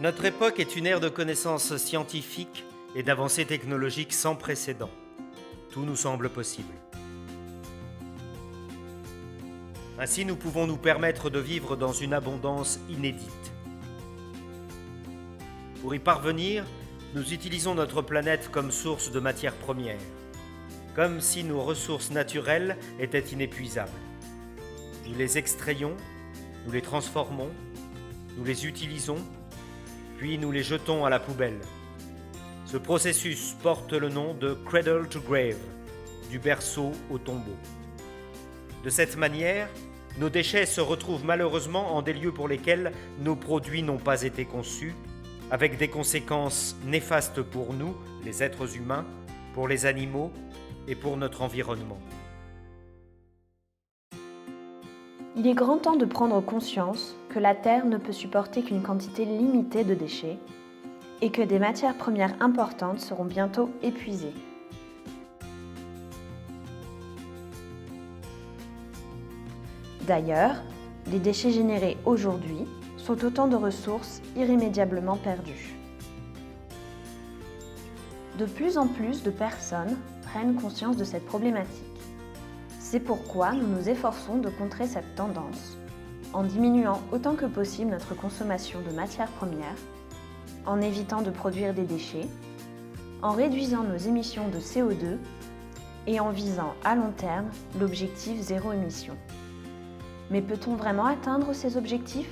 Notre époque est une ère de connaissances scientifiques et d'avancées technologiques sans précédent. Tout nous semble possible. Ainsi, nous pouvons nous permettre de vivre dans une abondance inédite. Pour y parvenir, nous utilisons notre planète comme source de matières premières, comme si nos ressources naturelles étaient inépuisables. Nous les extrayons, nous les transformons, nous les utilisons, puis nous les jetons à la poubelle. Ce processus porte le nom de « cradle to grave », du berceau au tombeau. De cette manière, nos déchets se retrouvent malheureusement en des lieux pour lesquels nos produits n'ont pas été conçus, avec des conséquences néfastes pour nous, les êtres humains, pour les animaux et pour notre environnement. Il est grand temps de prendre conscience que la Terre ne peut supporter qu'une quantité limitée de déchets et que des matières premières importantes seront bientôt épuisées. D'ailleurs, les déchets générés aujourd'hui sont autant de ressources irrémédiablement perdues. De plus en plus de personnes prennent conscience de cette problématique. C'est pourquoi nous nous efforçons de contrer cette tendance en diminuant autant que possible notre consommation de matières premières, en évitant de produire des déchets, en réduisant nos émissions de CO2 et en visant à long terme l'objectif zéro émission. Mais peut-on vraiment atteindre ces objectifs ?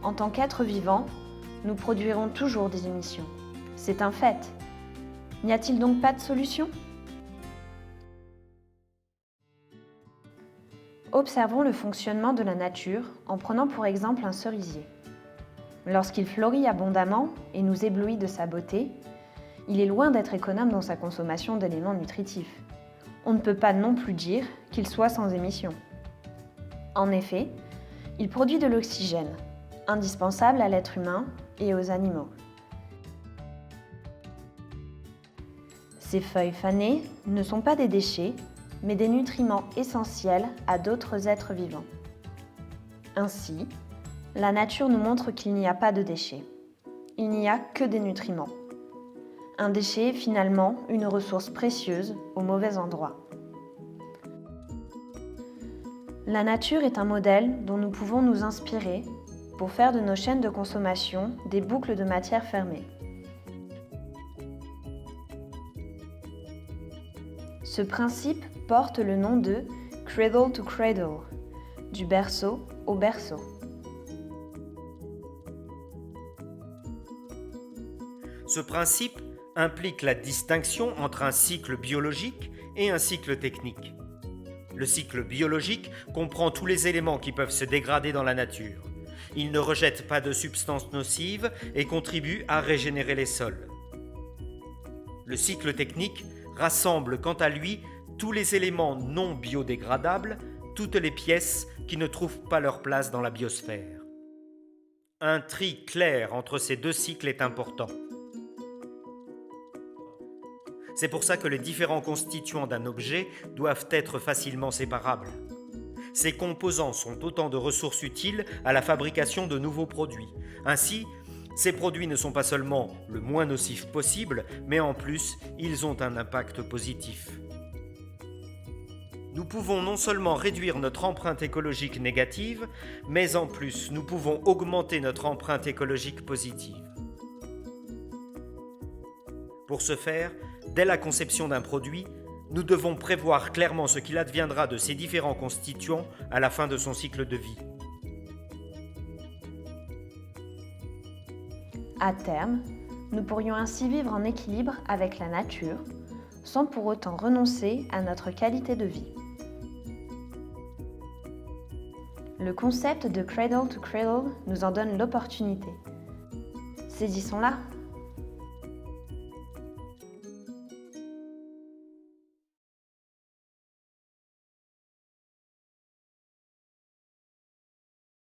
En tant qu'êtres vivants, nous produirons toujours des émissions. C'est un fait. N'y a-t-il donc pas de solution ? Observons le fonctionnement de la nature en prenant pour exemple un cerisier. Lorsqu'il fleurit abondamment et nous éblouit de sa beauté, il est loin d'être économe dans sa consommation d'éléments nutritifs. On ne peut pas non plus dire qu'il soit sans émission. En effet, il produit de l'oxygène, indispensable à l'être humain et aux animaux. Ces feuilles fanées ne sont pas des déchets, mais des nutriments essentiels à d'autres êtres vivants. Ainsi, la nature nous montre qu'il n'y a pas de déchets. Il n'y a que des nutriments. Un déchet est finalement une ressource précieuse au mauvais endroit. La nature est un modèle dont nous pouvons nous inspirer pour faire de nos chaînes de consommation des boucles de matière fermées. Ce principe porte le nom de « cradle to cradle », du berceau au berceau. Ce principe implique la distinction entre un cycle biologique et un cycle technique. Le cycle biologique comprend tous les éléments qui peuvent se dégrader dans la nature. Il ne rejette pas de substances nocives et contribue à régénérer les sols. Le cycle technique rassemble quant à lui tous les éléments non biodégradables, toutes les pièces qui ne trouvent pas leur place dans la biosphère. Un tri clair entre ces deux cycles est important. C'est pour ça que les différents constituants d'un objet doivent être facilement séparables. Ces composants sont autant de ressources utiles à la fabrication de nouveaux produits. Ainsi, ces produits ne sont pas seulement le moins nocifs possible, mais en plus, ils ont un impact positif. Nous pouvons non seulement réduire notre empreinte écologique négative, mais en plus, nous pouvons augmenter notre empreinte écologique positive. Pour ce faire, dès la conception d'un produit, nous devons prévoir clairement ce qu'il adviendra de ces différents constituants à la fin de son cycle de vie. À terme, nous pourrions ainsi vivre en équilibre avec la nature, sans pour autant renoncer à notre qualité de vie. Le concept de cradle to cradle nous en donne l'opportunité. Saisissons-la!